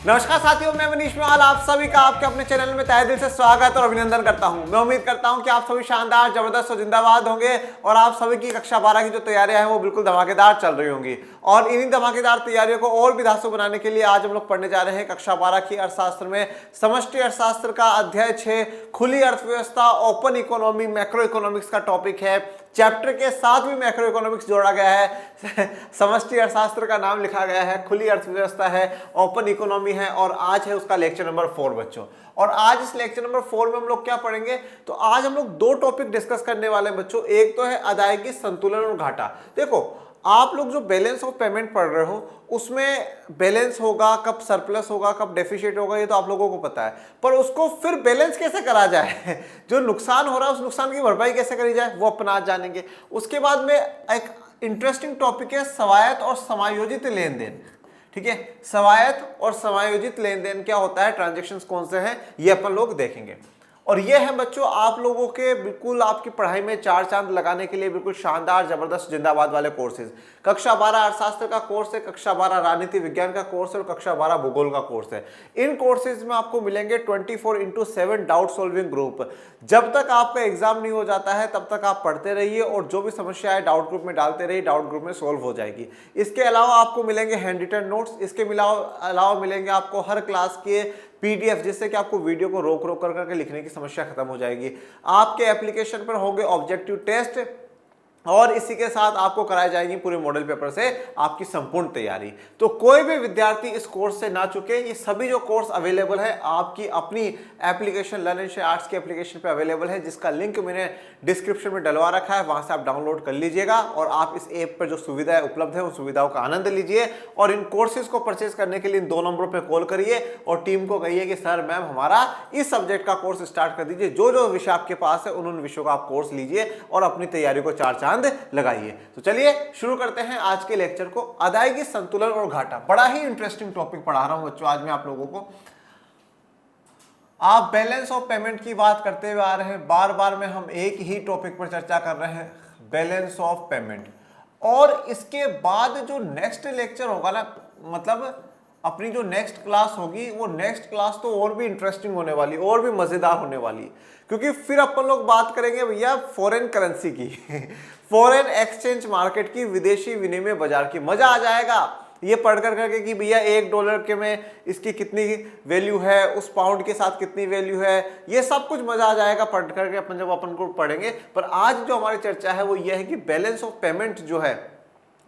नमस्कार साथियों, मैं मनीष मेवाल आप सभी का आपके अपने चैनल में तहे दिल से स्वागत और अभिनंदन करता हूं। मैं उम्मीद करता हूं कि आप सभी शानदार, जबरदस्त और जिंदाबाद होंगे और आप सभी की कक्षा 12 की जो तैयारियां हैं वो बिल्कुल धमाकेदार चल रही होंगी। और इन्हीं धमाकेदार तैयारियों को और भी धांसू बनाने के लिए आज हम लोग पढ़ने जा रहे हैं कक्षा 12 की अर्थशास्त्र में समष्टि अर्थशास्त्र का अध्याय 6 खुली अर्थव्यवस्था, ओपन इकोनॉमी, मैक्रो इकोनॉमिक्स का टॉपिक है। चैप्टर के साथ भी मैक्रो इकोनॉमिक्स जोड़ा गया है। समष्टि अर्थशास्त्र का नाम लिखा गया है, खुली अर्थव्यवस्था है, ओपन इकोनॉमी है और आज है उसका लेक्चर नंबर 4 बच्चों। और आज इस लेक्चर नंबर 4 में हम लोग क्या पढ़ेंगे, तो आज हम लोग दो टॉपिक डिस्कस करने वाले हैं बच्चों। एक तो है अदायगी, संतुलन और घाटा। देखो, आप लोग जो बैलेंस ऑफ पेमेंट पढ़ रहे हो उसमें बैलेंस होगा, कब सरप्लस होगा, कब डेफिसिट होगा, ये तो आप लोगों को पता है। पर उसको फिर बैलेंस कैसे करा जाए, जो नुकसान हो रहा है उस नुकसान की भरपाई कैसे करी जाए, वो अपन आज जानेंगे। उसके बाद में एक इंटरेस्टिंग टॉपिक है स्वायत्त और समायोजित लेन देन। ठीक है, स्वायत्त और समायोजित लेन देन क्या होता है, ट्रांजैक्शंस कौन से हैं, ये अपन लोग देखेंगे। और ये है बच्चों आप लोगों के बिल्कुल आपकी पढ़ाई में चार चांद लगाने के लिए बिल्कुल शानदार, जबरदस्त, जिंदाबाद वाले कोर्सेज। कक्षा 12 अर्थशास्त्र का कोर्स है, कक्षा 12 राजनीति विज्ञान का कोर्स है और कक्षा 12 भूगोल का कोर्स है। इन कोर्सेज में आपको मिलेंगे 24/7 डाउट सॉल्विंग ग्रुप। जब तक आपका एग्जाम नहीं हो जाता है तब तक आप पढ़ते रहिए और जो भी समस्या है डाउट ग्रुप में डालते रहिए, डाउट ग्रुप में सोल्व हो जाएगी। इसके अलावा आपको मिलेंगे हैंड रिटन नोट्स, इसके अलावा मिलेंगे आपको हर क्लास के पीडीएफ, जिससे कि आपको वीडियो को रोक रोक करके लिखने की समस्या खत्म हो जाएगी। आपके एप्लीकेशन पर होंगे ऑब्जेक्टिव टेस्ट और इसी के साथ आपको कराई जाएगी पूरे मॉडल पेपर से आपकी संपूर्ण तैयारी। तो कोई भी विद्यार्थी इस कोर्स से ना चुके। ये सभी जो कोर्स अवेलेबल है आपकी अपनी एप्लीकेशन लर्न आर्ट्स की एप्लीकेशन पे अवेलेबल है, जिसका लिंक मैंने डिस्क्रिप्शन में डलवा रखा है, वहां से आप डाउनलोड कर लीजिएगा और आप इस ऐप पर जो सुविधाएं उपलब्ध है उन सुविधाओं का आनंद लीजिए। और इन कोर्सेज को परचेज करने के लिए इन 2 नंबरों पर कॉल करिए और टीम को कहिए कि सर मैम हमारा इस सब्जेक्ट का कोर्स स्टार्ट कर दीजिए। जो जो विषय आपके पास है उन विषयों का आप कोर्स लीजिए और अपनी तैयारी को चार चांद लगाइए। तो चलिए शुरू करते हैं आज के लेक्चर को। अदायगी, संतुलन और घाटा, बड़ा ही इंटरेस्टिंग टॉपिक पढ़ा रहा हूं बच्चों आज मैं आप लोगों को। आप बैलेंस ऑफ पेमेंट की बात करते हुए आ रहे हैं, बार बार में हम एक ही टॉपिक पर चर्चा कर रहे हैं, बैलेंस ऑफ पेमेंट। और इसके बाद जो नेक्स्ट लेक्चर होगा ना, मतलब अपनी जो नेक्स्ट क्लास होगी वो नेक्स्ट क्लास तो और भी इंटरेस्टिंग होने वाली, और भी मजेदार होने वाली, क्योंकि फिर अपन लोग बात करेंगे भैया फॉरेन करेंसी की फॉरेन एक्सचेंज मार्केट की, विदेशी विनिमय बाजार की। मजा आ जाएगा ये पढ़ कर करके कि भैया $1 के में इसकी कितनी वैल्यू है, उस पाउंड के साथ कितनी वैल्यू है, ये सब कुछ मजा आ जाएगा पढ़ करके अपन जब अपन को पढ़ेंगे। पर आज जो हमारी चर्चा है वो ये है कि बैलेंस ऑफ पेमेंट जो है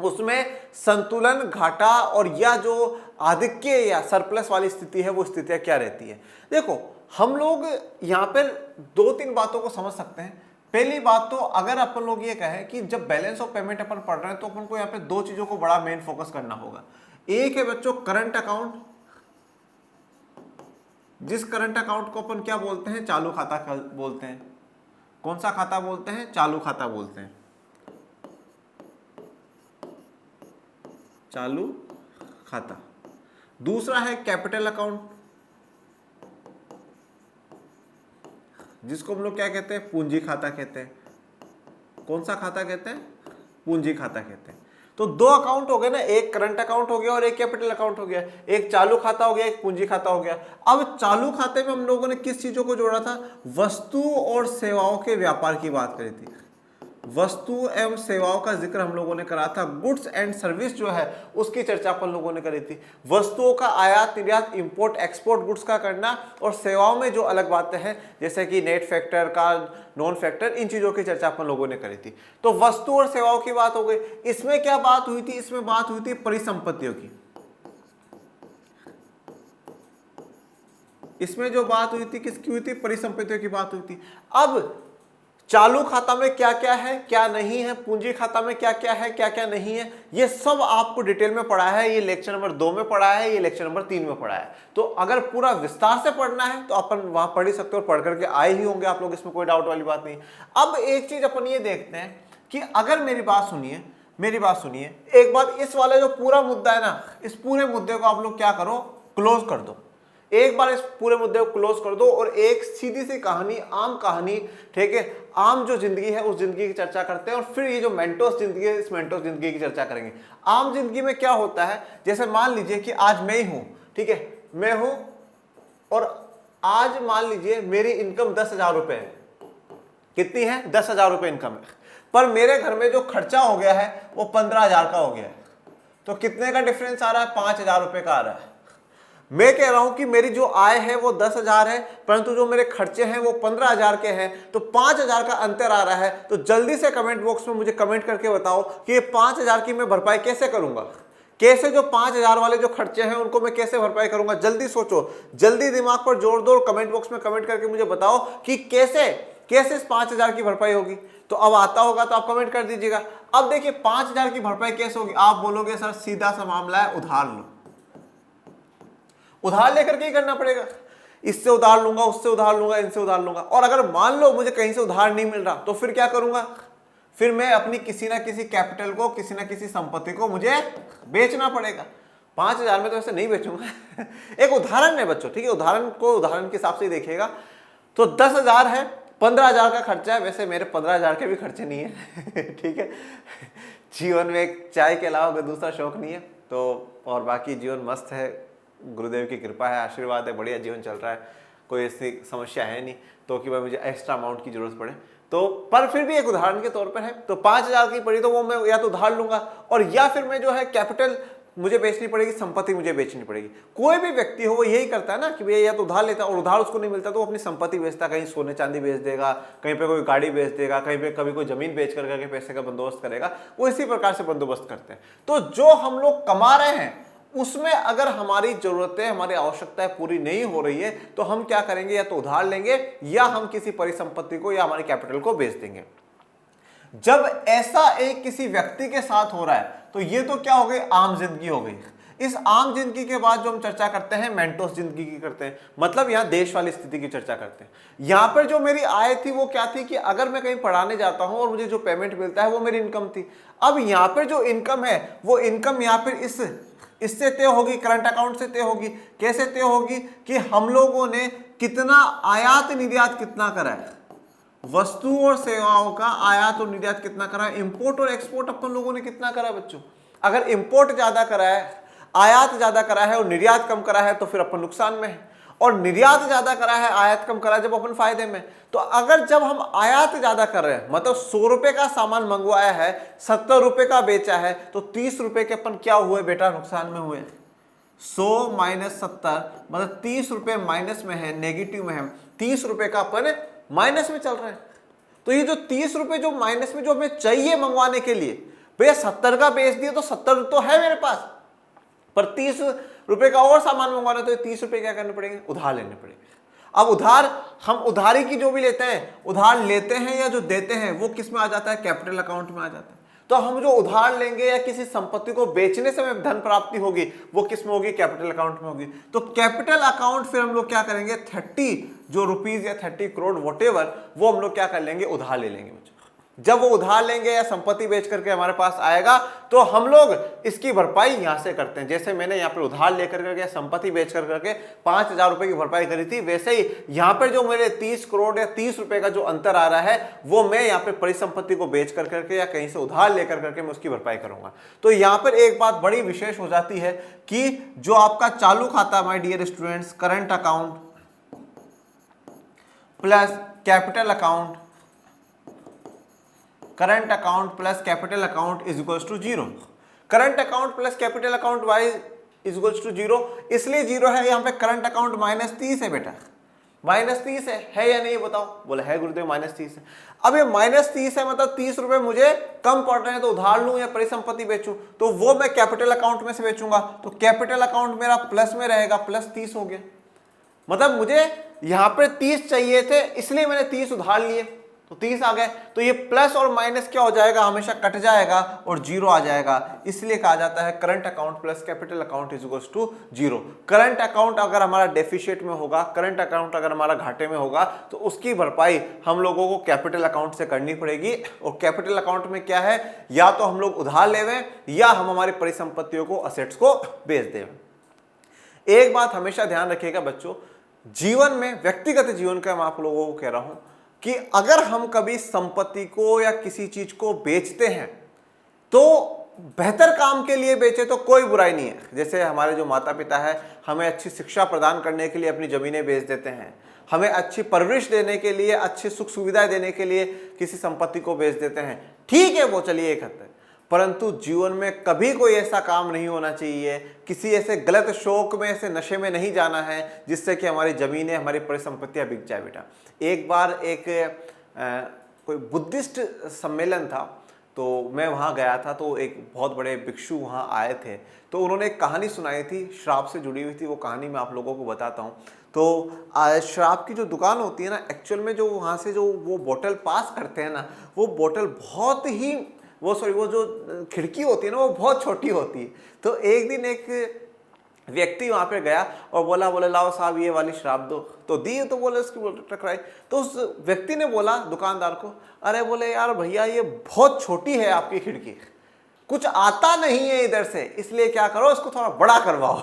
उसमें संतुलन, घाटा और यह जो आधिक्य या सरप्लस वाली स्थिति है वो स्थितियां क्या रहती है। देखो, हम लोग यहाँ पर 2-3 बातों को समझ सकते हैं। पहली बात तो अगर अपन लोग ये कहें कि जब बैलेंस ऑफ पेमेंट अपन पढ़ रहे हैं तो अपन को यहाँ पे 2 चीजों को बड़ा मेन फोकस करना होगा। एक है बच्चों करंट अकाउंट, जिस करंट अकाउंट को अपन क्या बोलते हैं, चालू खाता बोलते हैं। कौन सा खाता बोलते हैं, चालू खाता बोलते हैं, चालू खाता। दूसरा है कैपिटल अकाउंट, जिसको हम लोग क्या कहते हैं, पूंजी खाता कहते हैं। कौन सा खाता कहते हैं, पूंजी खाता कहते हैं। तो 2 अकाउंट हो गए ना, एक करंट अकाउंट हो गया और एक कैपिटल अकाउंट हो गया, एक चालू खाता हो गया, एक पूंजी खाता हो गया। अब चालू खाते में हम लोगों ने किस चीजों को जोड़ा था, वस्तु और सेवाओं के व्यापार की बात करी थी। वस्तु एवं सेवाओं का जिक्र हम लोगों ने करा था, गुड्स एंड सर्विस जो है उसकी चर्चा अपन लोगों ने करी थी। वस्तुओं का आयात निर्यात, इंपोर्ट एक्सपोर्ट गुड्स का करना, और सेवाओं में जो अलग बातें हैं जैसे कि नेट फैक्टर का, नॉन फैक्टर, इन चीजों की चर्चा अपन लोगों ने करी थी। तो वस्तु और सेवाओं की बात हो गई। इसमें क्या बात हुई थी, इसमें बात हुई थी परिसंपत्तियों की। इसमें जो बात हुई थी किसकी हुई थी, परिसंपत्तियों की बात हुई थी। अब चालू खाता में क्या क्या है, क्या नहीं है, पूंजी खाता में क्या क्या है, क्या क्या नहीं है, ये सब आपको डिटेल में पढ़ा है। ये लेक्चर नंबर 2 में पढ़ा है, ये लेक्चर नंबर 3 में पढ़ा है। तो अगर पूरा विस्तार से पढ़ना है तो अपन वहां पढ़ ही सकते हो, पढ़ करके आए ही होंगे आप लोग, इसमें कोई डाउट वाली बात नहीं। अब एक चीज अपन ये देखते हैं कि अगर मेरी बात सुनिए एक बार, इस वाले जो पूरा मुद्दा है ना, इस पूरे मुद्दे को आप लोग क्या करो, क्लोज कर दो। एक बार इस पूरे मुद्दे को क्लोज कर दो और एक सीधी सी कहानी, आम कहानी, ठीक है, आम जो जिंदगी है उस जिंदगी की चर्चा करते हैं और फिर ये जो मेंटोस जिंदगी है इस मेंटोस जिंदगी की चर्चा करेंगे। आम जिंदगी में क्या होता है, जैसे मान लीजिए कि आज मैं ही हूं, ठीक है, मैं हूं और आज मान लीजिए मेरी इनकम 10,000 रुपए है। कितनी है? 10,000 रुपए इनकम है, पर मेरे घर में जो खर्चा हो गया है वो 15,000 का हो गया है। तो कितने का डिफरेंस आ रहा है? 5,000 रुपए का आ रहा है। मैं कह रहा हूं कि मेरी जो आय है वो 10,000 है, परंतु जो मेरे खर्चे हैं वो 15,000 के हैं, तो 5,000 का अंतर आ रहा है। तो जल्दी से कमेंट बॉक्स में मुझे कमेंट करके बताओ कि ये 5,000 की मैं भरपाई कैसे करूंगा, कैसे जो 5,000 वाले जो खर्चे हैं उनको मैं कैसे भरपाई करूंगा। जल्दी सोचो, जल्दी दिमाग पर जोर दो, कमेंट बॉक्स में कमेंट करके मुझे बताओ कि कैसे कैसे इस 5,000 की भरपाई होगी। तो अब आता होगा तो आप कमेंट कर दीजिएगा। अब देखिए 5,000 की भरपाई कैसे होगी? आप बोलोगे सर सीधा सा मामला है, उधार लो। उधार लेकर के ही करना पड़ेगा, इससे उधार लूंगा, उससे उधार लूंगा, इनसे उधार लूंगा। और अगर मान लो मुझे कहीं से उधार नहीं मिल रहा तो फिर क्या करूंगा? फिर मैं अपनी किसी ना किसी कैपिटल को, किसी ना किसी संपत्ति को मुझे बेचना पड़ेगा। 5,000 में तो वैसे नहीं बेचूंगा एक उदाहरण है बच्चों, ठीक है, उदाहरण को उदाहरण के हिसाब से ही देखिएगा। तो 10,000 है, 15,000 का खर्चा है। वैसे मेरे 15,000 के भी खर्चे नहीं है ठीक है, जीवन में एक चाय के अलावा कोई दूसरा शौक नहीं है। तो और बाकी जीवन मस्त है, गुरुदेव की कृपा है, आशीर्वाद है, बढ़िया जीवन चल रहा है, कोई ऐसी समस्या है नहीं तो कि भाई मुझे एक्स्ट्रा अमाउंट की जरूरत पड़े। तो पर फिर भी एक उदाहरण के तौर पर है। तो 5,000 की पड़ी तो वो मैं या तो उधार लूंगा, और या फिर मैं जो है कैपिटल मुझे बेचनी पड़ेगी, संपत्ति मुझे बेचनी पड़ेगी। कोई भी व्यक्ति हो वो यही करता है ना कि भैया या तो उधार लेता है, और उधार उसको नहीं मिलता तो वो अपनी संपत्ति बेचता, कहीं सोने चांदी बेच देगा, कहीं पे कोई गाड़ी बेच देगा, कहीं पे कभी कोई जमीन बेच करके पैसे का बंदोबस्त करेगा। वो इसी प्रकार से बंदोबस्त करते हैं। तो जो हम लोग कमा रहे हैं उसमें अगर हमारी जरूरतें, हमारी आवश्यकताएं पूरी नहीं हो रही है तो हम क्या करेंगे? या तो उधार लेंगे या हम किसी परिसंपत्ति को या हमारी कैपिटल को बेच देंगे। जब ऐसा एक किसी व्यक्ति के साथ हो रहा है तो ये तो क्या हो गई? आम जिंदगी हो गई। इस आम जिंदगी के बाद जो हम चर्चा करते हैं मेंटोस जिंदगी की करते हैं, मतलब यहाँ देश वाली स्थिति की चर्चा करते हैं। यहाँ पर जो मेरी आय थी वो क्या थी कि अगर मैं कहीं पढ़ाने जाता हूँ और मुझे जो पेमेंट मिलता है वो मेरी इनकम थी। अब यहाँ पर जो इनकम है वो इनकम यहाँ पर इससे तय होगी, करंट अकाउंट से तय होगी। कैसे तय होगी? कि हम लोगों ने कितना आयात निर्यात कितना करा है, वस्तु और सेवाओं का आयात और निर्यात कितना करा है, इंपोर्ट और एक्सपोर्ट अपन लोगों ने कितना करा है बच्चों। अगर इंपोर्ट ज्यादा करा है, आयात ज्यादा करा है और निर्यात कम करा है तो फिर अपन नुकसान में है, और निर्यात ज्यादा करा है, आयात कम करा है, जब अपन फायदे में। तो अगर जब हम आयात ज्यादा कर रहे हैं, मतलब 100 रुपए का सामान मंगवाया है, 70 रुपए का बेचा है, तो 30 रुपए के अपन क्या हुए बेटा? नुकसान में हुए। 100 माइनस 70 मतलब 30 रुपए माइनस में है, नेगेटिव में है। 30 रुपए का अपन माइनस में चल रहा है। तो ये जो 30 रुपए जो माइनस में जो हमें चाहिए मंगवाने के लिए, भैया 70 का बेच दिया तो 70 तो है मेरे पास, पर 30 रुपए का और सामान मंगवाना तो 30 रुपए क्या करने पड़ेंगे? उधार लेने पड़ेंगे। अब उधार, हम उधारी की जो भी लेते हैं, उधार लेते हैं या जो देते हैं वो किस में आ जाता है? कैपिटल अकाउंट में आ जाता है। तो हम जो उधार लेंगे या किसी संपत्ति को बेचने से हमें धन प्राप्ति होगी वो किस में होगी? कैपिटल अकाउंट में होगी। तो कैपिटल अकाउंट फिर हम लोग क्या करेंगे? 30 जो रुपीज या 30 करोड़ व्हाटएवर, वो हम लोग क्या कर लेंगे? उधार ले लेंगे बच्चों। जब वो उधार लेंगे या संपत्ति बेच करके हमारे पास आएगा तो हम लोग इसकी भरपाई यहां से करते हैं। जैसे मैंने यहाँ पे उधार लेकर करके संपत्ति बेच कर करके 5,000 रुपए की भरपाई करी थी, वैसे ही यहाँ पर जो मेरे 30 करोड़ या 30 रुपए का जो अंतर आ रहा है वो मैं यहाँ पे परिसंपत्ति को बेच कर करके या कहीं से उधार लेकर करके मैं उसकी भरपाई करूंगा। तो यहाँ पर एक बात बड़ी विशेष हो जाती है कि जो आपका चालू खाता, my dear students, current account plus capital account, current account plus capital account is equals to 0। Current account plus capital account Y is equals to 0, इसलिए 0 है। यहाँ पे करंट अकाउंट -30 है बेटा, -30 है या नहीं बताओ? बोले है गुरुदेव -30 है। अब ये -30 है मतलब 30 रुपए मुझे कम पड़ रहे हैं, तो उधार लूं या परिसंपत्ति बेचूं? तो वो मैं कैपिटल अकाउंट में से बेचूंगा, तो कैपिटल अकाउंट मेरा प्लस में रहेगा, +30 हो गया। मतलब मुझे यहाँ पे 30 चाहिए थे इसलिए मैंने 30 उधार लिए तो 30 आ गए। तो ये प्लस और माइनस क्या हो जाएगा? हमेशा कट जाएगा और 0 आ जाएगा। इसलिए कहा जाता है current account plus capital account is equals to 0। Current account अगर हमारा डेफिशिएट में होगा, करंट अकाउंट अगर हमारा घाटे में होगा, तो उसकी भरपाई हम लोगों को कैपिटल अकाउंट से करनी पड़ेगी। और कैपिटल अकाउंट में क्या है? या तो हम लोग उधार लेवें या हम हमारी परिसंपत्तियों को, असेट्स को बेच दें। एक बात हमेशा ध्यान रखिएगा बच्चों, जीवन में, व्यक्तिगत जीवन का मैं आप लोगों को कह रहा हूं कि अगर हम कभी संपत्ति को या किसी चीज को बेचते हैं तो बेहतर काम के लिए बेचे तो कोई बुराई नहीं है। जैसे हमारे जो माता पिता है हमें अच्छी शिक्षा प्रदान करने के लिए अपनी ज़मीनें बेच देते हैं, हमें अच्छी परवरिश देने के लिए, अच्छी सुख सुविधाएं देने के लिए किसी संपत्ति को बेच देते हैं, ठीक है वो चलिए एक हद तक। परंतु जीवन में कभी कोई ऐसा काम नहीं होना चाहिए, किसी ऐसे गलत शौक में, ऐसे नशे में नहीं जाना है जिससे कि हमारी ज़मीनें, हमारी परिसंपत्तियां बिक जाए। बेटा एक बार एक कोई बुद्धिस्ट सम्मेलन था, तो मैं वहाँ गया था, तो एक बहुत बड़े भिक्षु वहाँ आए थे, तो उन्होंने एक कहानी सुनाई थी, श्राप से जुड़ी हुई थी। वो कहानी मैं आप लोगों को बताता हूँ। तो शराब की जो दुकान होती है ना, एक्चुअल में जो वहाँ से जो वो बोतल पास करते हैं ना, वो बोतल बहुत ही वो जो खिड़की होती है ना, वो बहुत छोटी होती है। तो एक दिन एक व्यक्ति वहाँ पे गया और बोले लाओ साहब ये वाली शराब दो, तो दी, तो बोले उसकी बोतल टकराई। तो उस व्यक्ति ने बोला दुकानदार को, अरे बोले यार भैया ये बहुत छोटी है आपकी खिड़की, कुछ आता नहीं है इधर से, इसलिए क्या करो इसको थोड़ा बड़ा करवाओ।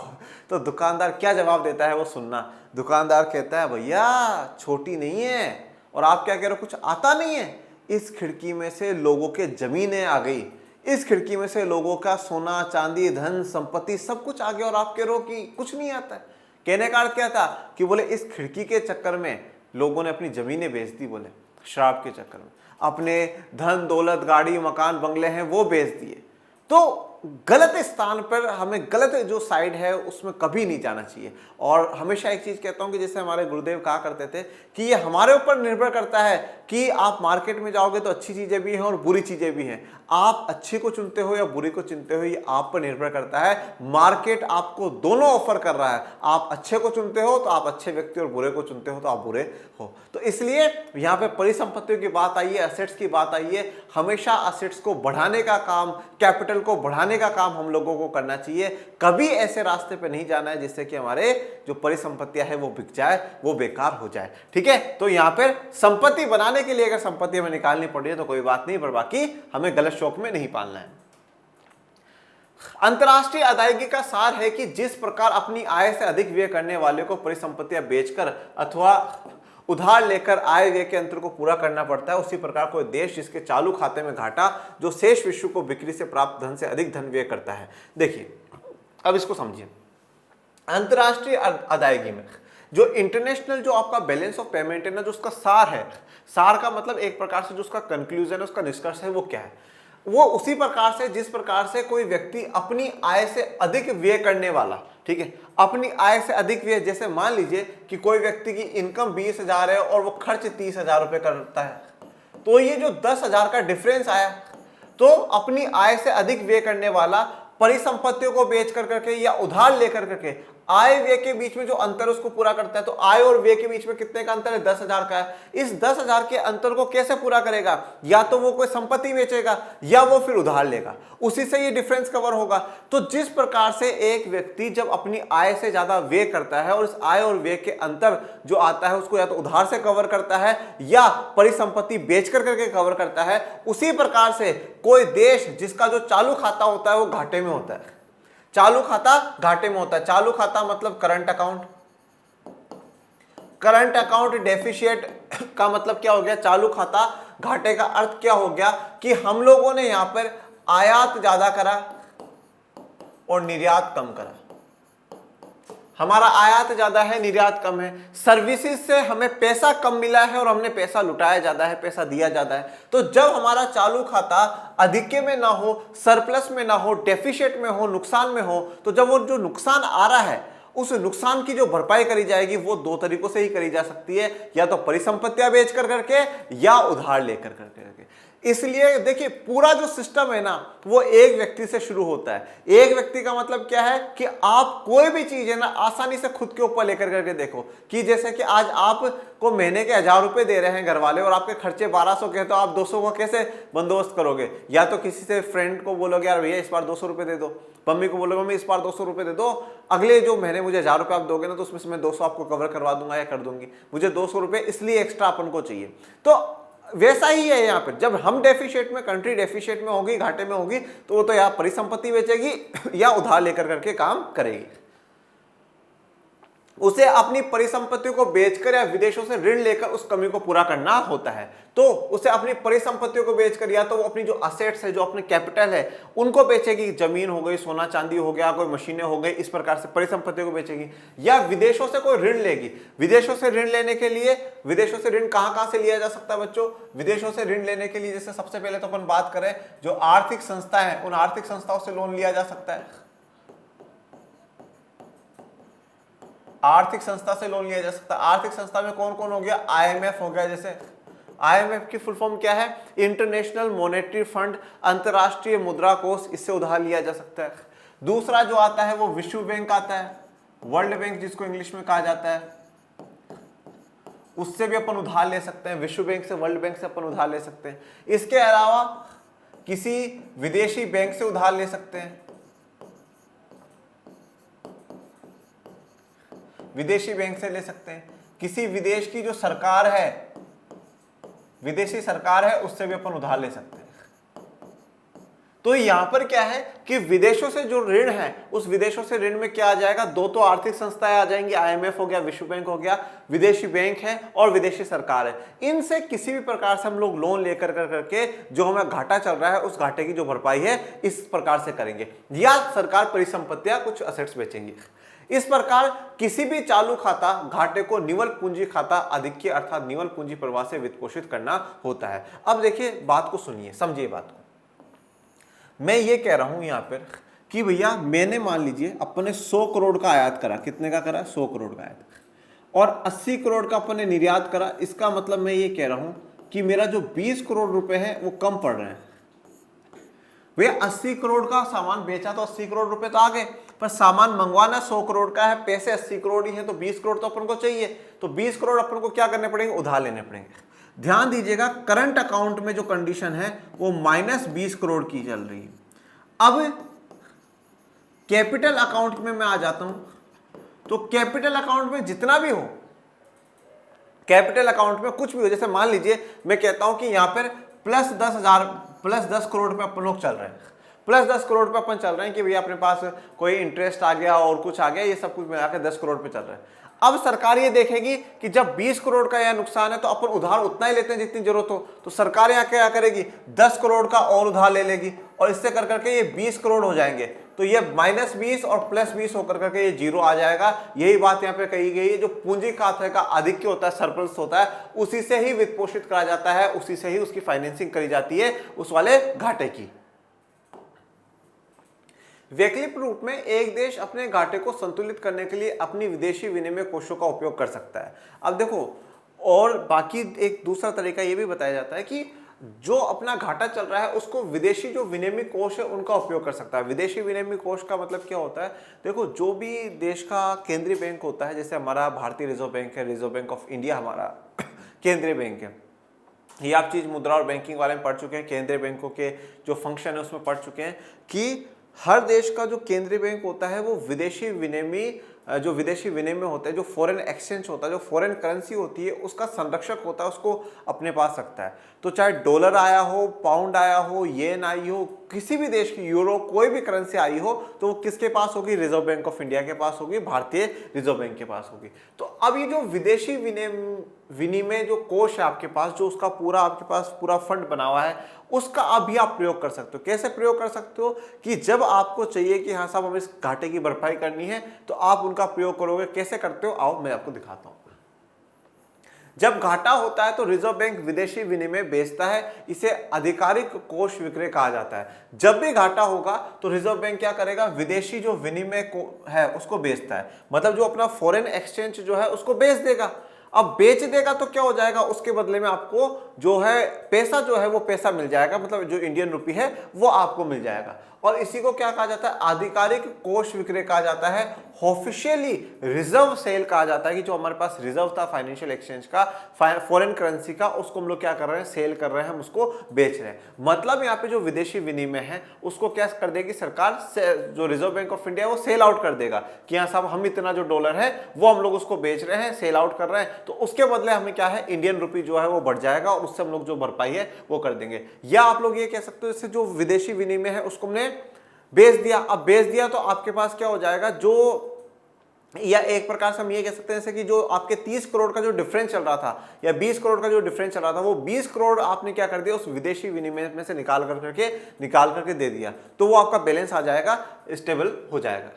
तो दुकानदार क्या जवाब देता है वो सुनना। दुकानदार कहता है भैया छोटी नहीं है, और आप क्या कह रहे हो कुछ आता नहीं है, इस खिड़की में से लोगों के जमीनें आ गई, इस खिड़की में से लोगों का सोना चांदी धन संपत्ति सब कुछ आ गया, और आप कह रहे हो कि कुछ नहीं आता है। कहने का अर्थ क्या था कि बोले इस खिड़की के चक्कर में लोगों ने अपनी जमीनें बेच दी, बोले शराब के चक्कर में अपने धन दौलत गाड़ी मकान बंगले हैं वो बेच दिए। तो गलत स्थान पर हमें, गलत जो साइड है उसमें कभी नहीं जाना चाहिए। और हमेशा एक चीज कहता हूं कि जैसे हमारे गुरुदेव कहा करते थे कि ये हमारे ऊपर निर्भर करता है कि आप मार्केट में जाओगे तो अच्छी चीजें भी हैं और बुरी चीजें भी हैं। आप अच्छी को चुनते हो या बुरी को चुनते हो, ये आप पर निर्भर करता है। मार्केट आपको दोनों ऑफर कर रहा है, आप अच्छे को चुनते हो तो आप अच्छे व्यक्ति, और बुरे को चुनते हो तो आप बुरे हो। तो इसलिए यहाँ पे परिसंपत्तियों की बात आई है, एसेट्स की बात आई है। हमेशा एसेट्स को बढ़ाने का काम, कैपिटल को बढ़ाने का काम हम लोगों को करना चाहिए। कभी ऐसे रास्ते पे नहीं जाना है जिससे कि हमारे जो परिसंपत्तियां है वो बिक जाए, वो बेकार हो जाए। ठीक है, तो यहाँ पर संपत्ति बनाने के लिए अगर संपत्ति हमें निकालनी पड़ रही है तो कोई बात नहीं, पर बाकी हमें गलत शौक में नहीं पालना है। अंतरराष्ट्रीय अदायगी का सार है कि जिस प्रकार अपनी आय से अधिक व्यय करने वाले को परिसंपत्तियां बेचकर अथवा उधार लेकर आय व्यय के अंतर को पूरा करना पड़ता है, उसी प्रकार कोई देश जिसके चालू खाते में घाटा जो शेष विश्व को बिक्री से प्राप्त धन से अधिक धन व्यय करता है। देखिए अब इसको समझिए, अंतरराष्ट्रीय अदायगी में जो इंटरनेशनल जो आपका बैलेंस ऑफ पेमेंट है ना, जो उसका सार है, सार का मतलब एक प्रकार से जो उसका कंक्लूजन है, उसका निष्कर्ष है, वो क्या है? वो उसी प्रकार से जिस प्रकार से कोई व्यक्ति अपनी आय से अधिक व्यय करने वाला, ठीक है, अपनी आय से अधिक व्यय, जैसे मान लीजिए कि कोई व्यक्ति की इनकम 20,000 है और वो खर्च 30,000 रुपए करता है, तो ये जो 10,000 का डिफरेंस आया, तो अपनी आय से अधिक व्यय करने वाला परिसंपत्तियों को बेच कर करके या उधार लेकर करके आय व्यय के बीच में जो अंतर उसको पूरा करता है। तो आय और व्यय के बीच में कितने का अंतर है? 10,000 का है। इस 10,000 के अंतर को कैसे पूरा करेगा? या तो वो कोई संपत्ति बेचेगा या वो फिर उधार लेगा, उसी से ये डिफरेंस कवर होगा। तो जिस प्रकार से एक व्यक्ति जब अपनी आय से ज्यादा व्यय करता है और इस आय और व्यय के अंतर जो आता है उसको या तो उधार से कवर करता है या परिसंपत्ति बेच कर करके कवर करता है, उसी प्रकार से कोई देश जिसका जो चालू खाता होता है वो घाटे में होता है। चालू खाता घाटे में होता है। चालू खाता मतलब current account. Current account deficit का मतलब क्या हो गया? चालू खाता। घाटे का अर्थ क्या हो गया कि हम लोगों ने यहां पर आयात ज्यादा करा और निर्यात कम करा। हमारा आयात ज्यादा है, निर्यात कम है। सर्विसेज से हमें पैसा कम मिला है और हमने पैसा लुटाया ज्यादा है, पैसा दिया ज्यादा है। तो जब हमारा चालू खाता अधिके में ना हो, सरप्लस में ना हो, डेफिशिएट में हो, नुकसान में हो, तो जब वो जो नुकसान आ रहा है उस नुकसान की जो भरपाई करी जाएगी वो दो तरीकों से ही करी जा सकती है, या तो परिसंपत्तियां बेच कर करके या उधार लेकर करके। इसलिए देखिए पूरा जो सिस्टम है ना वो एक व्यक्ति से शुरू होता है। एक व्यक्ति का मतलब क्या है कि आप कोई भी चीज है ना आसानी से खुद के ऊपर लेकर करके देखो, कि जैसे कि आज आपको महीने के 1,000 रुपए दे रहे हैं घर वाले और आपके खर्चे 1,200 के, तो आप 200 को कैसे बंदोबस्त करोगे? या तो किसी से फ्रेंड को बोलोगे यार भैया इस बार 200 रुपए दे दो, मम्मी को बोलोगे मम्मी इस बार 200 रुपए दे दो, अगले जो महीने मुझे 1,000 रुपए आप दोगे ना तो उसमें से मैं 200 आपको कवर करवा दूंगा या कर दूंगी, मुझे 200 रुपए इसलिए एक्स्ट्रा अपन को चाहिए। तो वैसा ही है यहाँ पर, जब हम डेफिशिएट में, कंट्री डेफिशिएट में होगी, घाटे में होगी, तो वो तो या परिसंपत्ति बेचेगी या उधार लेकर करके काम करेगी। उसे अपनी परिसंपत्तियों को बेचकर या विदेशों से ऋण लेकर उस कमी को पूरा करना होता है। तो उसे अपनी परिसंपत्तियों को बेचकर या तो वो अपनी जो असेट्स है, जो अपने कैपिटल है, उनको बेचेगी। जमीन हो गई, सोना चांदी हो गया, कोई मशीनें हो गई, इस प्रकार से परिसंपत्तियों को बेचेगी। या विदेशों से कोई ऋण लेगी। विदेशों से ऋण लेने के लिए, विदेशों से ऋण कहां से लिया जा सकता है बच्चों? विदेशों से ऋण लेने के लिए जैसे सबसे पहले तो अपन बात करें, जो आर्थिक संस्था है, उन आर्थिक संस्थाओं से लोन लिया जा सकता है। आर्थिक संस्था से लोन लिया जा सकता है। आर्थिक संस्था में कौन कौन हो गया? आईएमएफ हो गया। जैसे आईएमएफ की फुल फॉर्म क्या है? इंटरनेशनल मॉनेटरी फंड, अंतरराष्ट्रीय मुद्रा कोष, इससे उधार लिया जा सकता है। दूसरा जो आता है वो विश्व बैंक आता है, वर्ल्ड बैंक जिसको इंग्लिश में कहा जाता है, उससे भी अपन उधार ले सकते हैं। विश्व बैंक से, वर्ल्ड बैंक से अपन उधार ले सकते हैं। इसके अलावा किसी विदेशी बैंक से उधार ले सकते हैं। विदेशी बैंक से ले सकते हैं। किसी विदेश की जो सरकार है, विदेशी सरकार है, उससे भी अपन उधार ले सकते हैं। तो यहां पर क्या है कि विदेशों से जो ऋण है, उस विदेशों से ऋण में क्या आ जाएगा? दो तो आर्थिक संस्थाएं आ जाएंगी, आईएमएफ हो गया, विश्व बैंक हो गया, विदेशी बैंक है और विदेशी सरकार है। इनसे किसी भी प्रकार से हम लोग लोन लेकर करके जो हमें घाटा चल रहा है, उस घाटे की जो भरपाई है इस प्रकार से करेंगे। या सरकार परिसंपत्तियां, कुछ असेट्स बेचेंगी। इस प्रकार किसी भी चालू खाता घाटे को निवल पूंजी खाता अधिक्य अर्थात निवल पूंजी प्रवाह से वित्तपोषित करना होता है। अब देखिए, बात को सुनिए, समझिए बात को। मैं ये कह रहा हूं यहां पर कि भैया मैंने मान लीजिए अपने 100 करोड़ का आयात करा। कितने का करा? 100 करोड़ का आयात। और 80 करोड़ का अपने निर्यात करा। इसका मतलब मैं ये कह रहा हूं कि मेरा जो 20 करोड़ रुपए है वो कम पड़ रहे हैं। भैया 80 करोड़ का सामान बेचा तो 80 करोड़ रुपए तो आ गए, पर सामान मंगवाना 100 करोड़ का है, पैसे 80 करोड़ ही है, तो 20 करोड़ तो अपन को चाहिए। तो 20 करोड़ अपन को क्या करने पड़ेंगे? उधार लेने पड़ेंगे। ध्यान दीजिएगा, करंट अकाउंट में जो कंडीशन है वो -20 करोड़ की चल रही है। अब कैपिटल अकाउंट में मैं आ जाता हूं, तो कैपिटल अकाउंट में जितना भी हो, कैपिटल अकाउंट में कुछ भी हो, जैसे मान लीजिए मैं कहता हूं कि यहां पर +10 करोड़ पे अपन लोग चल रहे हैं, +10 करोड़ पे अपन चल रहे हैं कि भैया अपने पास कोई इंटरेस्ट आ गया और कुछ आ गया, ये सब कुछ मिलाकर 10 करोड़ पे चल रहा है। अब सरकार ये देखेगी कि जब 20 करोड़ का यह नुकसान है तो अपन उधार उतना ही लेते हैं जितनी जरूरत हो, तो सरकार यहाँ क्या करेगी? 10 करोड़ का और उधार ले लेगी और इससे कर करके ये 20 करोड़ हो जाएंगे। तो ये -20 और +20 होकर करके ये 0 आ जाएगा। यही बात यहाँ पे कही गई है, जो पूंजी खाते का अधिक्य होता है, सरप्लस होता है, उसी से ही वित्त पोषित करा जाता है, उसी से ही उसकी फाइनेंसिंग करी जाती है उस वाले घाटे की। वैकल्पिक रूप में एक देश अपने घाटे को संतुलित करने के लिए अपनी विदेशी विनिमय कोषों का उपयोग कर सकता है। अब देखो, और बाकी एक दूसरा तरीका यह भी बताया जाता है कि जो अपना घाटा चल रहा है उसको विदेशी जो विनिमय कोष है उनका उपयोग कर सकता है। विदेशी विनिमय कोष का मतलब क्या होता है? देखो, जो भी देश का केंद्रीय बैंक होता है, जैसे हमारा भारतीय रिजर्व बैंक है, रिजर्व बैंक ऑफ इंडिया हमारा केंद्रीय बैंक है, ये आप चीज मुद्रा और बैंकिंग वाले में पढ़ चुके हैं, केंद्रीय बैंकों के जो फंक्शन है उसमें पढ़ चुके हैं कि हर देश का जो केंद्रीय बैंक होता है वो विदेशी विनिमय, जो विदेशी विनिमय होता है, जो फॉरेन एक्सचेंज होता है, जो फॉरेन करेंसी होती है, उसका संरक्षक होता है, उसको अपने पास रखता है। तो चाहे डॉलर आया हो, पाउंड आया हो, येन आई हो, किसी भी देश की, यूरो, कोई भी करेंसी आई हो, तो वो किसके पास होगी? रिजर्व बैंक ऑफ इंडिया के पास होगी, भारतीय रिजर्व बैंक के पास होगी। तो अब ये जो विदेशी विनिमय जो कोष है आपके पास, जो उसका पूरा आपके पास पूरा फंड बना हुआ है, उसका अभी आप प्रयोग कर सकते हो। कैसे प्रयोग कर सकते हो? कि जब आपको चाहिए कि हाँ साहब हमें इस घाटे की भरपाई करनी है, तो आप उनका प्रयोग करोगे। कैसे करते हो? आओ मैं आपको दिखाता हूं। जब घाटा होता है तो रिजर्व बैंक विदेशी विनिमय बेचता है, इसे आधिकारिक कोष विक्रय कहा जाता है। जब भी घाटा होगा तो रिजर्व बैंक क्या करेगा? विदेशी जो विनिमय को है उसको बेचता है, मतलब जो अपना फॉरेन एक्सचेंज जो है उसको बेच देगा। अब बेच देगा तो क्या हो जाएगा? उसके बदले में आपको जो है पैसा, जो है वो पैसा मिल जाएगा, मतलब जो इंडियन रुपी है वो आपको मिल जाएगा। और इसी को क्या कहा जाता है? आधिकारिक कोष विक्रय कहा जाता है। ऑफिशियली रिजर्व सेल कहा जाता है कि जो हमारे पास रिजर्व था फाइनेंशियल एक्सचेंज का, फॉरेन करेंसी का, उसको हम लोग क्या कर रहे हैं? सेल कर रहे हैं, हम उसको बेच रहे हैं। मतलब यहाँ पे जो विदेशी विनिमय है उसको क्या कर देगी सरकार? जो रिजर्व बैंक ऑफ इंडिया वो सेल आउट कर देगा कि हाँ साहब हम इतना जो डॉलर है वो हम लोग उसको बेच रहे हैं, सेल आउट कर रहे हैं, तो उसके बदले हमें क्या है? इंडियन रुपी जो है वो बढ़ जाएगा और उससे हम लोग जो भरपाई है वो कर देंगे। या आप लोग ये कह सकते हो इससे जो विदेशी विनिमय है उसको हमने बेच दिया। अब बेच दिया तो आपके पास क्या हो जाएगा? जो या एक प्रकार से हम ये कह सकते हैं जैसे कि जो आपके 30 करोड़ का जो डिफरेंस चल रहा था या 20 करोड़ का जो डिफरेंस चल रहा था, वो 20 करोड़ आपने क्या कर दिया, उस विदेशी विनिमय में से निकाल करके दे दिया, तो वो आपका बैलेंस आ जाएगा, स्टेबल हो जाएगा।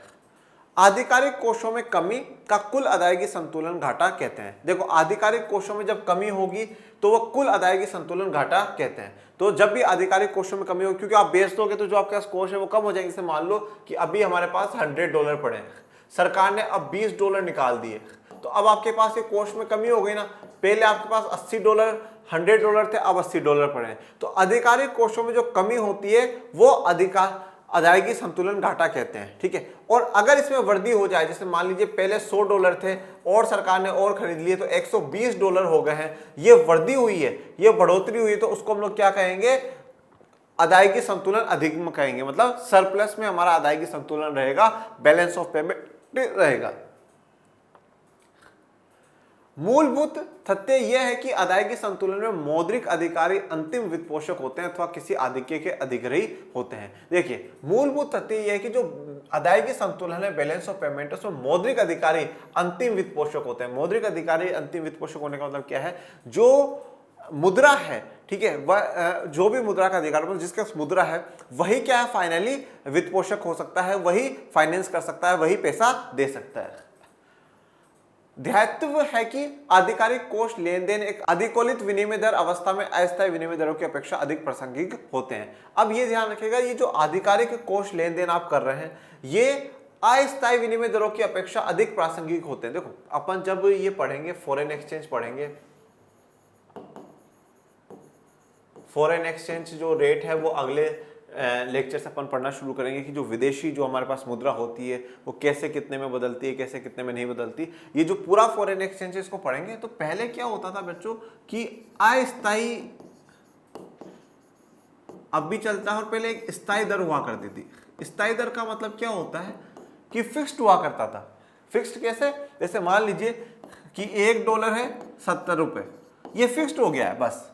आधिकारिक कोषों में कमी का कुल अदायगी संतुलन घाटा कहते हैं। देखो, आधिकारिक कोषों में जब कमी होगी तो वो कुल अदायगी संतुलन घाटा कहते हैं। तो जब भी आधिकारिक कोषों में कमी होगी, क्योंकि आप बेच दोगे तो जो आपके पास कोष है वो कम हो जाएंगे। जैसे मान लो कि अभी हमारे पास $100 पड़े हैं, सरकार ने अब $20 निकाल दिए, तो अब आपके पास ये कोष में कमी हो गई ना। पहले आपके पास $80 $100 थे, अब $80 पड़े हैं। तो आधिकारिक कोषों में जो कमी होती है वो अदायगी संतुलन घाटा कहते हैं, ठीक है। और अगर इसमें वृद्धि हो जाए, जैसे मान लीजिए पहले $100 थे और सरकार ने और खरीद लिए तो $120 हो गए हैं, ये वृद्धि हुई है, ये बढ़ोतरी हुई है, तो उसको हम लोग क्या कहेंगे, अदायगी संतुलन अधिक में कहेंगे। मतलब सरप्लस में हमारा अदायगी संतुलन रहेगा, बैलेंस ऑफ पेमेंट रहेगा। मूलभूत तथ्य यह है कि अदायगी संतुलन में मौद्रिक अधिकारी अंतिम वित्तपोषक होते हैं अथवा किसी आधिक्य के अधिग्रही होते हैं। देखिए, मूलभूत तथ्य यह है कि जो अदायगी संतुलन है, बैलेंस ऑफ पेमेंट, उसमें मौद्रिक अधिकारी अंतिम वित्तपोषक होते हैं। मौद्रिक अधिकारी अंतिम वित्तपोषक होने का मतलब क्या है, जो मुद्रा है, ठीक है, वह जो भी मुद्रा का अधिकार, मतलब जिसके पास मुद्रा है वही क्या है, फाइनली वित्तपोषक हो सकता है, वही फाइनेंस कर सकता है, वही पैसा दे सकता है। ध्यातव्य है कि आधिकारिक कोष लेन देन एक अधिकोलित विनिमय दर अवस्था में अस्थायी विनिमय दरों की अपेक्षा अधिक प्रासंगिक होते हैं। अब ये ध्यान रखिएगा, ये जो आधिकारिक कोष लेन देन आप कर रहे हैं, ये अस्थायी विनिमय दरों की अपेक्षा अधिक प्रासंगिक होते हैं। देखो, अपन जब ये पढ़ेंगे, फॉरेन एक्सचेंज पढ़ेंगे, फॉरेन एक्सचेंज जो रेट है वो अगले लेक्चर से अपन पढ़ना शुरू करेंगे कि जो विदेशी जो हमारे पास मुद्रा होती है वो कैसे कितने में बदलती है, कैसे कितने में नहीं बदलती। ये जो पूरा फॉरेन एक्सचेंज है इसको पढ़ेंगे। तो पहले क्या होता था बच्चों कि अस्थायी, अब भी चलता है, और पहले एक स्थायी दर हुआ करती थी। स्थायी दर का मतलब क्या होता है कि फिक्स्ड हुआ करता था। फिक्स्ड कैसे, जैसे मान लीजिए कि $1 है ₹70, ये फिक्स्ड हो गया है, बस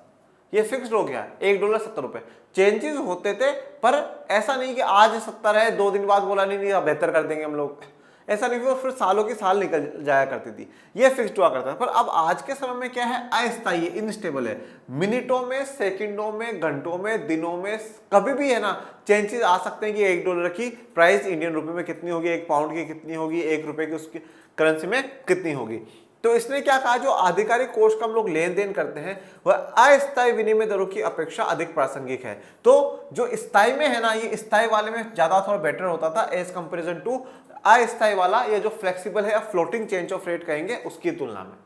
ये फिक्स्ड हो गया, $1 ₹70। चेंजेस होते थे, पर ऐसा नहीं कि आज 70 है, 2 दिन बाद बोला नहीं अब बेहतर कर देंगे हम लोग, ऐसा नहीं, फिर सालों की साल निकल जाया करती थी, ये फिक्स्ड हुआ करता था। पर अब आज के समय में क्या है, अस्थायी, इनस्टेबल है। मिनटों में, सेकंडों में, घंटों में, दिनों में, कभी भी है ना, चेंजेस आ सकते हैं कि $1 की प्राइस इंडियन रुपए में कितनी होगी, 1 पाउंड की कितनी होगी, ₹1 की उसकी करेंसी में कितनी होगी। तो इसने क्या कहा, जो आधिकारिक कोष का हम लोग लेन देन करते हैं वह अस्थायी विनिमय दरों की अपेक्षा अधिक प्रासंगिक है। तो जो स्थायी में है ना, ये स्थायी वाले में ज्यादा थोड़ा बेटर होता था एज कंपेरिजन टू अस्थायी वाला, ये जो फ्लेक्सिबल है, फ्लोटिंग चेंज ऑफ रेट कहेंगे, उसकी तुलना में।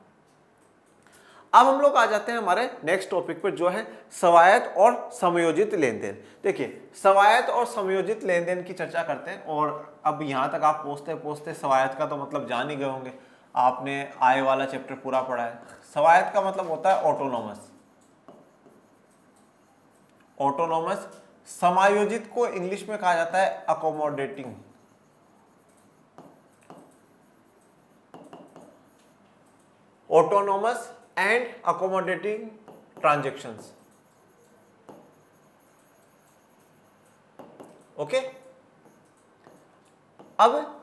अब हम लोग आ जाते हैं हमारे नेक्स्ट टॉपिक पर, जो है स्वायत्त और समयोजित लेन देन। देखिए, स्वायत्त और समयोजित लेन देन की चर्चा करते हैं। और अब यहां तक आप पहुंचते स्वायत्त का तो मतलब जान ही गए होंगे, आपने आय वाला चैप्टर पूरा पढ़ा है। स्वायत्त का मतलब होता है ऑटोनोमस। ऑटोनोमस, समायोजित को इंग्लिश में कहा जाता है accommodating. Autonomous and accommodating transactions, okay. अब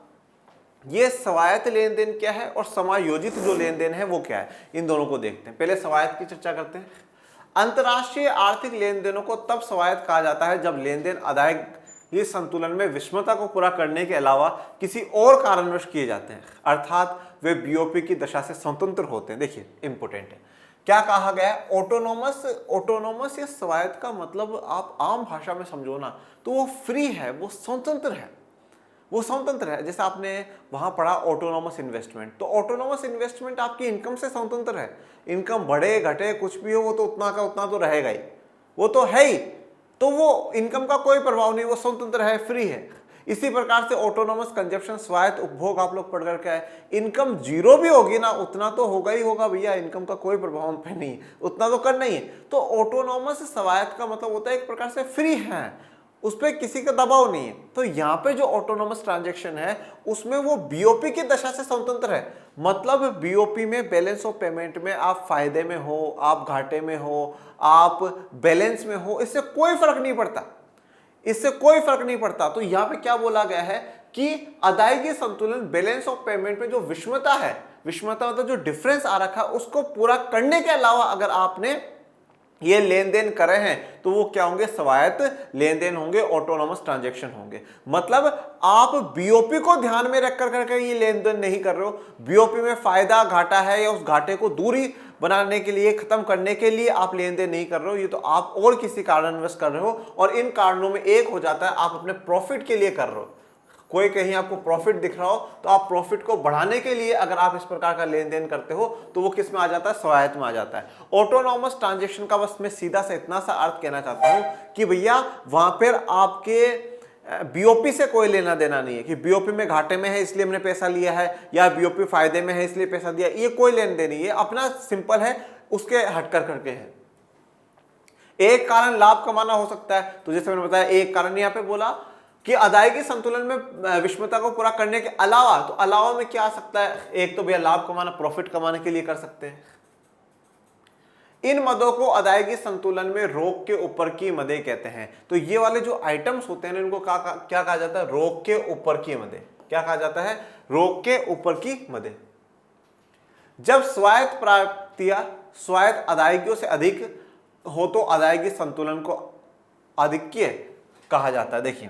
ये स्वायत्त लेन देन क्या है और समायोजित जो लेन देन है वो क्या है, इन दोनों को देखते हैं। पहले स्वायत्त की चर्चा करते हैं। अंतरराष्ट्रीय आर्थिक लेन देनों को तब स्वायत्त कहा जाता है जब लेन देन अदायगी संतुलन में विषमता को पूरा करने के अलावा किसी और कारणवश किए जाते हैं, अर्थात वे बीओपी की दशा से स्वतंत्र होते हैं। देखिए, इंपोर्टेंट है, क्या कहा गया है, ऑटोनोमस या स्वायत्त का मतलब आप आम भाषा में समझो ना, तो वो फ्री है, वो स्वतंत्र है, वो स्वतंत्र है। जैसे आपने वहां पढ़ा ऑटोनोमस इन्वेस्टमेंट, तो ऑटोनोमस इन्वेस्टमेंट आपकी इनकम से स्वतंत्र है। इनकम बढ़े घटे कुछ भी हो, वो तो उतना का उतना तो रहेगा ही, वो तो है ही, तो वो इनकम का कोई प्रभाव नहीं, वो स्वतंत्र है, फ्री है। इसी प्रकार से ऑटोनोमस कंजप्शन, स्वायत्त उपभोग आप लोग पढ़ करके आए, इनकम जीरो भी होगी ना, उतना तो होगा ही होगा भैया, इनकम का कोई प्रभाव हम पे नहीं, उतना तो करना ही है। तो ऑटोनोमस स्वायत्त का मतलब होता है एक प्रकार से फ्री है, उस पर किसी का दबाव नहीं है। तो यहाँ पे जो ऑटोनोमस ट्रांजैक्शन है उसमें वो बीओपी की दशा से स्वतंत्र है। मतलब बीओपी में, बैलेंस ऑफ पेमेंट में आप फायदे में हो, आप घाटे में हो, आप बैलेंस में हो, इससे कोई फर्क नहीं पड़ता, इससे कोई फर्क नहीं पड़ता। तो यहाँ पे क्या बोला गया है कि अदायगी संतुलन बैलेंस ऑफ पेमेंट में जो विषमता है, विषमता मतलब जो डिफरेंस आ रखा है, उसको पूरा करने के अलावा अगर आपने ये लेन देन करे हैं तो वो क्या होंगे, स्वायत्त लेन देन होंगे, ऑटोनॉमस ट्रांजैक्शन होंगे। मतलब आप बीओपी को ध्यान में रख कर ये लेन देन नहीं कर रहे हो, बीओपी में फायदा घाटा है या उस घाटे को दूरी बनाने के लिए, खत्म करने के लिए आप लेन देन नहीं कर रहे हो, ये तो आप और किसी कारणवश कर रहे हो, और इन कारणों में एक हो जाता है आप अपने प्रॉफिट के लिए कर रहे हो। कोई कहीं आपको प्रॉफिट दिख रहा हो तो आप प्रॉफिट को बढ़ाने के लिए अगर आप इस प्रकार का लेन देन करते हो तो वो किस में आ जाता है, स्वायत्त में आ जाता है। ऑटोनॉमस ट्रांजैक्शन का बस मैं सीधा सा इतना सा अर्थ कहना चाहता हूं कि भैया वहां पर आपके बीओपी से कोई लेना देना नहीं है कि बीओपी में घाटे में है इसलिए हमने पैसा लिया है या बीओपी फायदे में है इसलिए पैसा दिया, ये कोई लेन देन नहीं है, अपना सिंपल है, उसके हटकर करके है। एक कारण लाभ कमाना हो सकता है, तो जैसे मैंने बताया एक कारण यहाँ पे बोला कि अदायगी संतुलन में विषमता को पूरा करने के अलावा, तो अलावा में क्या आ सकता है, एक तो भैया लाभ कमाना, प्रॉफिट कमाने के लिए कर सकते हैं। इन मदों को अदायगी संतुलन में रोक के ऊपर की मदें कहते हैं। तो ये वाले जो आइटम्स होते हैं इनको क्या कहा जाता है, रोक के ऊपर की मदें। क्या कहा जाता है, रोक के ऊपर की मदें। जब स्वायत्त प्राप्तियां स्वायत्त अदायगियों से अधिक हो तो अदायगी संतुलन को आधिक्य कहा जाता है। देखिए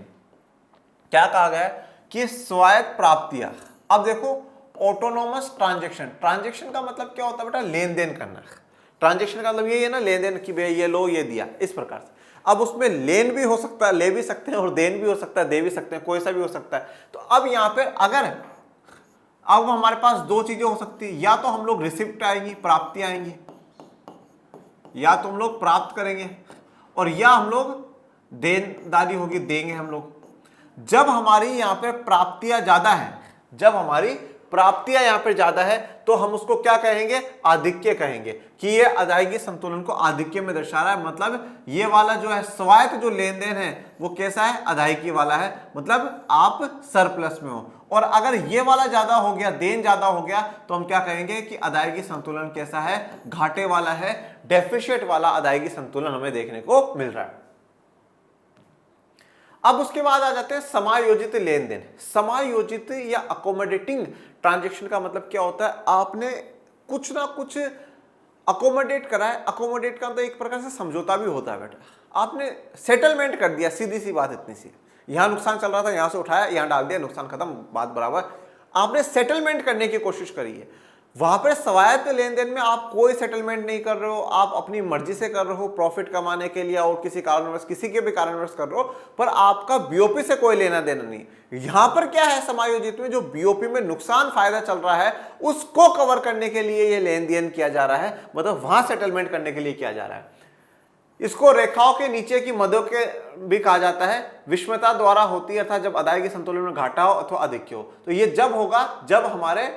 क्या कहा गया है कि स्वायत्त प्राप्तियां, अब देखो ऑटोनॉमस ट्रांजैक्शन, ट्रांजैक्शन का मतलब क्या होता है बेटा, लेन देन करना। ट्रांजैक्शन का मतलब ये है ना, लेन देन कि भैया ये लो ये दिया, इस प्रकार से। अब उसमें लेन भी हो सकता है, ले भी सकते हैं, और देन भी हो सकता है, दे भी सकते हैं, कोई सा भी हो सकता है। तो अब यहाँ पे अगर अब हमारे पास दो चीजें हो सकती है, या तो हम लोग रिसिप्ट आएंगी, प्राप्तियां आएंगी, या तो हम लोग प्राप्त करेंगे, और या हम लोग देनदारी होगी, देंगे हम लोग। जब हमारी यहाँ पे प्राप्तियां ज्यादा है, जब हमारी प्राप्तियां यहाँ पे ज्यादा है तो हम उसको क्या कहेंगे, आधिक्य कहेंगे, कि ये अदायगी संतुलन को आधिक्य में दर्शा रहा है। मतलब ये वाला जो है स्वायत्त जो लेन देन है वो कैसा है, अदायगी वाला है, मतलब आप सरप्लस में हो। और अगर ये वाला ज्यादा हो गया, देन ज्यादा हो गया, तो हम क्या कहेंगे कि अदायगी संतुलन कैसा है, घाटे वाला है, डेफिशिएट वाला अदायगी संतुलन हमें देखने को मिल रहा है। अब उसके बाद आ जाते हैं समायोजित लेन देन। समायोजित या अकोमोडेटिंग ट्रांजैक्शन का मतलब क्या होता है, आपने कुछ ना कुछ अकोमोडेट करा है। अकोमोडेट का मतलब एक प्रकार से समझौता भी होता है बेटा, आपने सेटलमेंट कर दिया, सीधी सी बात इतनी सी। यहां नुकसान चल रहा था, यहां से उठाया, यहां डाल दिया, नुकसान खत्म, बात बराबर। आपने सेटलमेंट करने की कोशिश करी है। वहां पर स्वायत्त लेन देन में आप कोई सेटलमेंट नहीं कर रहे हो, आप अपनी मर्जी से कर रहे हो, प्रॉफिट कमाने के लिए और किसी कारणवश, किसी के भी कारणवश कर रहे हो, पर आपका बीओपी से कोई लेना देना नहीं। यहां पर क्या है, समायोजित में जो बीओपी में नुकसान फायदा चल रहा है उसको कवर करने के लिए ये लेन देन किया जा रहा है, मतलब वहां सेटलमेंट करने के लिए किया जा रहा है। इसको रेखाओं के नीचे की मदों के भी कहा जाता है। विषमता द्वारा होती है, अर्थात जब अदायगी संतुलन में घाटा हो अथवा अधिक हो। तो ये जब होगा जब हमारे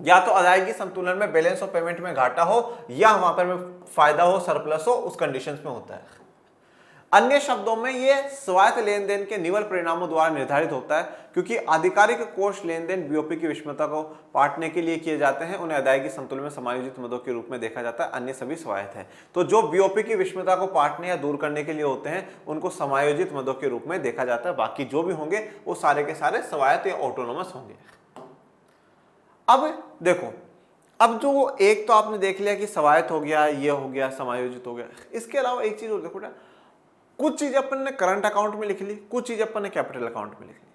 या तो अदायगी संतुलन में बैलेंस ऑफ पेमेंट में घाटा हो, या वहां पर में फायदा हो, सरप्लस हो, उस कंडीशंस में होता है। अन्य शब्दों में ये स्वायत्त लेन देन के निवल परिणामों द्वारा निर्धारित होता है, क्योंकि आधिकारिक कोष लेन देन बीओपी की विषमता को पाटने के लिए किए जाते हैं, उन्हें अदायगी संतुलन में समायोजित मदों के रूप में देखा जाता है, अन्य सभी स्वायत्त है। तो जो बीओपी की विषमता को पाटने या दूर करने के लिए होते हैं उनको समायोजित मदों के रूप में देखा जाता है, बाकी जो भी होंगे वो सारे के सारे स्वायत्त या ऑटोनोमस होंगे। अब देखो, अब जो एक तो आपने देख लिया कि स्वायत्त हो गया, ये हो गया, समायोजित हो गया। इसके अलावा एक चीज और देखो ना, कुछ चीज अपन ने करंट अकाउंट में लिख ली, कुछ चीज अपन ने कैपिटल अकाउंट में लिख ली,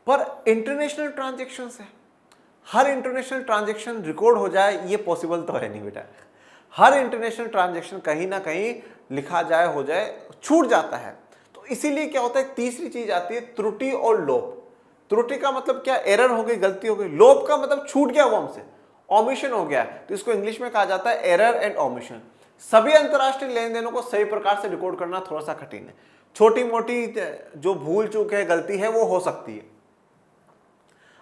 पर इंटरनेशनल ट्रांजैक्शंस है। हर इंटरनेशनल ट्रांजैक्शन रिकॉर्ड हो जाए ये पॉसिबल तो है नहीं बेटा। हर इंटरनेशनल ट्रांजैक्शन कहीं ना कहीं लिखा जाए, हो जाए, छूट जाता है। तो इसीलिए क्या होता है, तीसरी चीज आती है त्रुटि और लोप। त्रुटि का मतलब क्या, एरर हो गई, गलती हो गई। लोप का मतलब छूट गया वो हमसे, ओमिशन हो गया, तो इसको इंग्लिश में कहा जाता है एरर एंड ओमिशन। सभी अंतरराष्ट्रीय लेन देनों को सही प्रकार से रिकॉर्ड करना थोड़ा सा कठिन है। छोटी मोटी जो भूल चूक है, गलती है, वो हो सकती है।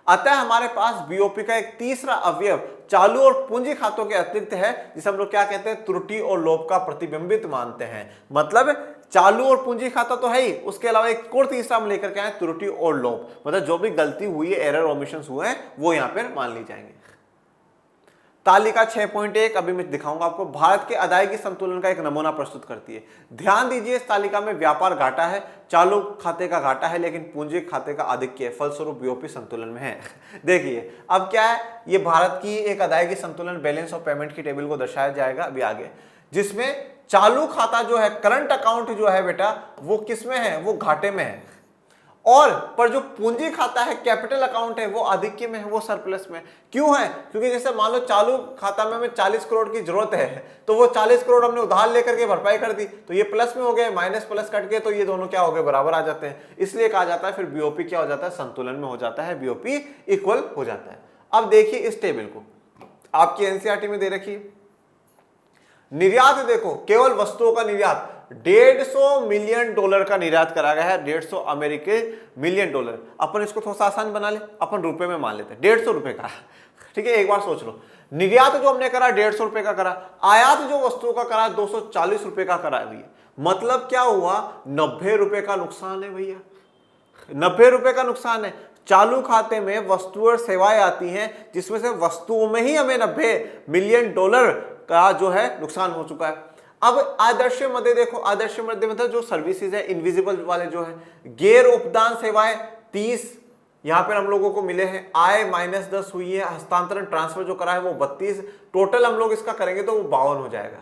अतः हमारे पास बीओपी का एक तीसरा अवयव चालू और पूंजी खातों के अतिरिक्त है, जिसे हम लोग क्या कहते हैं, त्रुटि और लोप का प्रतिबिंबित मानते हैं। मतलब चालू और पूंजी खाता तो है ही, उसके अलावा एक और तीसरा हम लेकर के आए, त्रुटि और लोप। मतलब जो भी गलती हुई है, एरर ओमिशंस हुए हैं, वो यहां पर मान ली जाएंगे। तालिका 6.1 अभी मैं दिखाऊंगा आपको, भारत के अदायगी संतुलन का एक नमूना प्रस्तुत करती है। ध्यान दीजिए, इस तालिका में व्यापार घाटा है, चालू खाते का घाटा है, लेकिन पूंजी खाते का आधिक्य है, फलस्वरूप बीओपी संतुलन में है। देखिए अब क्या है, ये भारत की एक अदायगी संतुलन बैलेंस ऑफ पेमेंट की टेबल को दर्शाया जाएगा अभी आगे, जिसमें चालू खाता जो है, करंट अकाउंट जो है बेटा, वो किस में है, वो घाटे में है, और पर जो पूंजी खाता है, कैपिटल अकाउंट है, वो आधिक्य में है, वो सरप्लस में। क्यों है? क्योंकि जैसे मान लो चालू खाता में हमें 40 करोड़ की जरूरत है, तो वो 40 करोड़ हमने उधार लेकर के भरपाई कर दी, तो ये प्लस में हो गए, माइनस प्लस कट गए, तो ये दोनों क्या हो गए, बराबर आ जाते हैं। इसलिए कहा जाता है फिर बीओपी क्या हो जाता है, संतुलन में हो जाता है, बीओपी इक्वल हो जाता है। अब देखिए इस टेबल को, आपकी एनसीईआरटी में दे रखी, निर्यात देखो, केवल वस्तुओं का निर्यात $150 मिलियन का निर्यात करा गया है, $150 मिलियन। अपन इसको थोड़ा सा आसान बना ले, अपन रुपए में मान लेते हैं, ₹150 का, ठीक है। एक बार सोच लो, निर्यात जो हमने करा ₹150 का करा, आयात जो वस्तुओं का करा ₹240 का करा दिया, मतलब क्या हुआ, ₹90 का नुकसान है भैया, ₹90 का नुकसान है। चालू खाते में वस्तु और सेवाएं आती हैं, जिसमें से वस्तुओं में ही हमें $90 मिलियन का जो है नुकसान हो चुका है। अब आदर्श मध्य देखो, आदर्श मध्य मतलब जो सर्विसेज है, इनविजिबल वाले जो है, गैर उपदान सेवाएं 30 यहां पर हम लोगों को मिले हैं, आय -10 हुई है, हस्तांतरण ट्रांसफर जो करा है वो 32, टोटल हम लोग इसका करेंगे तो वो 52 हो जाएगा।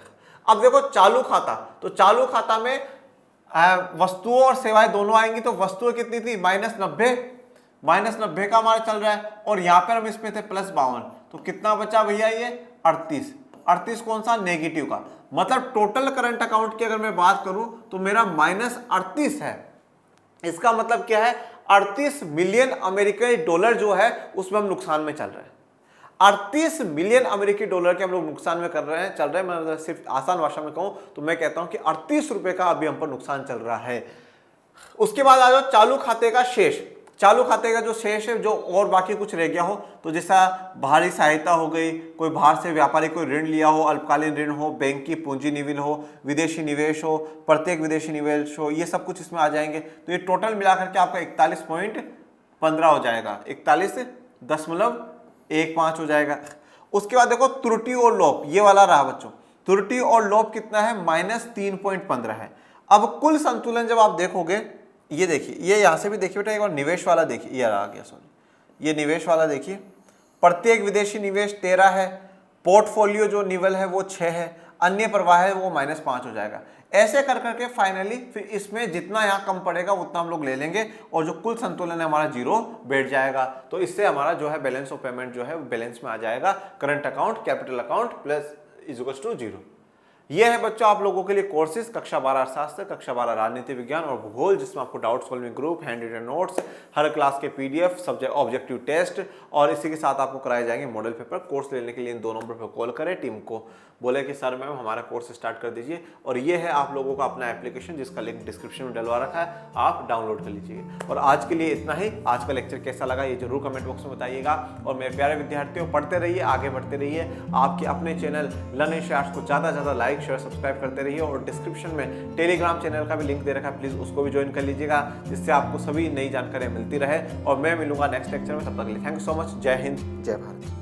अब देखो चालू खाता, तो चालू खाता में वस्तुओं और सेवाएं दोनों आएंगी, तो वस्तुएं कितनी थी, -90 का हमारा चल रहा है, और यहां पर हम इसमें थे +52, तो कितना बचा भैया, ये 38 कौन सा, नेगेटिव का। मतलब टोटल करंट अकाउंट की अगर मैं बात करूं तो मेरा -38 है। इसका मतलब क्या है, $38 मिलियन जो है उसमें हम नुकसान में चल रहे हैं। $38 मिलियन के हम लोग नुकसान में चल रहे हैं। मैं सिर्फ आसान भाषा में कहूं तो मैं कहता हूं कि ₹38 का अभी हम पर नुकसान चल रहा है। उसके बाद आ जाओ चालू खाते का शेष। चालू खाते का जो शेष है, जो और बाकी कुछ रह गया हो, तो जैसा बाहरी सहायता हो गई, कोई बाहर से व्यापारी कोई ऋण लिया हो, अल्पकालीन ऋण हो, बैंक की पूंजी निवेश हो, विदेशी निवेश हो, प्रत्येक विदेशी निवेश हो, ये सब कुछ इसमें आ जाएंगे। तो ये टोटल मिलाकर के आपका 41.15 हो जाएगा, 41.15 हो जाएगा। उसके बाद देखो त्रुटि और लोप, ये वाला रहा बच्चों, त्रुटि और लोप कितना है, -3.15 है। अब कुल संतुलन जब आप देखोगे, ये देखिए, ये यहां से भी देखिए बेटा, एक बार निवेश वाला देखिए, ये आ गया, सॉरी, ये निवेश वाला देखिए, प्रत्येक विदेशी निवेश 13 है, पोर्टफोलियो जो निवल है वो 6 है, अन्य प्रवाह है वो -5 हो जाएगा। ऐसे कर करके फाइनली फिर इसमें जितना यहाँ कम पड़ेगा उतना हम लोग ले लेंगे, और जो कुल संतुलन है हमारा 0 बैठ जाएगा। तो इससे हमारा जो है बैलेंस ऑफ पेमेंट जो है बैलेंस में आ जाएगा, करंट अकाउंट कैपिटल अकाउंट +0। ये है बच्चों आप लोगों के लिए कोर्सेज, कक्षा 12 अर्थशास्त्र, कक्षा 12 राजनीति विज्ञान और भूगोल, जिसमें आपको doubt solving group, handwritten notes, हर क्लास के PDF, सब्जेक्ट ऑब्जेक्टिव टेस्ट, और इसी के साथ आपको कराए जाएंगे मॉडल पेपर। कोर्स लेने के लिए इन 2 नंबर पर कॉल करें, टीम को बोले कि सर मैम हमारा कोर्स स्टार्ट कर दीजिए। और ये है आप लोगों का अपना एप्लीकेशन, जिसका लिंक डिस्क्रिप्शन में डलवा रखा है, आप डाउनलोड कर लीजिए। और आज के लिए इतना ही। आज का लेक्चर कैसा लगा ये जरूर कमेंट बॉक्स में बताइएगा। और मेरे प्यारे विद्यार्थियों, पढ़ते रहिए, आगे बढ़ते रहिए। आपके अपने चैनल लर्न एशिया आर्ट्स को ज़्यादा से ज़्यादा लाइक शेयर सब्सक्राइब करते रहिए। और डिस्क्रिप्शन में टेलीग्राम चैनल का भी लिंक दे रखा है, प्लीज़ उसको भी ज्वाइन कर लीजिएगा, जिससे आपको सभी नई जानकारियाँ मिलती रहे। और मैं मिलूंगा नेक्स्ट लेक्चर में, तब तक के लिए थैंक यू सो मच। जय हिंद, जय भारत।